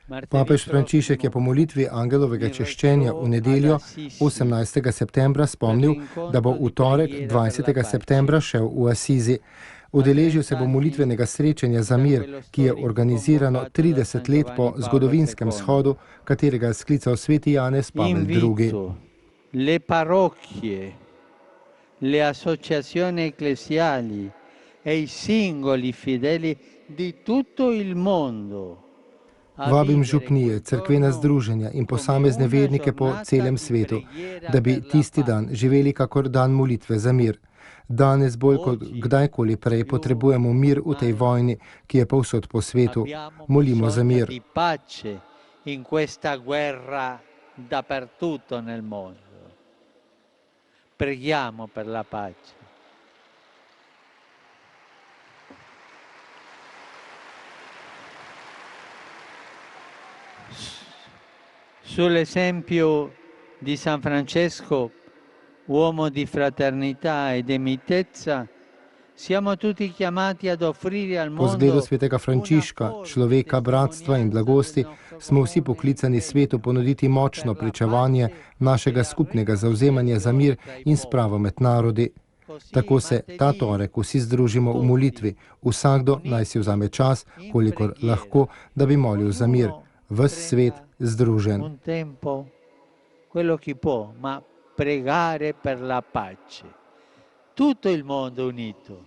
Papež Frančišek je po molitvi angelovega češčenja v nedeljo 18. septembra spomnil, da bo v torek 20. septembra šel v Asizi. Udeležil se bo molitvenega srečanja za mir, ki je organizirano 30 let po zgodovinskem shodu, katerega je sklical sveti Janez Pavel II. Le parrocchie, le associazioni ecclesiali e i singoli fedeli di tutto il mondo. Vabim župnije, cerkvena združenja in posamezne vernike po celem svetu, da bi tisti dan živeli kakor dan molitve za mir. Danes bolj kot kdajkoli prej potrebujemo mir v tej vojni, ki je povsod po svetu. Molimo za mir. Preghiamo per la pace. Sull'esempio di San Francesco, uomo di fraternità ed mitezza, siamo tutti chiamati ad offrire al Po mondo. zgledu svetega Frančiška, človeka bratstva in blagosti, smo vsi poklicani svetu ponuditi močno pričevanje našega skupnega zavzemanja za mir in spravo med narodi. Tako se ta torek vsi združimo v molitvi, vsakdo naj si vzame čas, kolikor lahko, da bi molil za mir. Ves svet združen. Un tempo, quello che può, ma pregare per la pace. Tutto il mondo unito.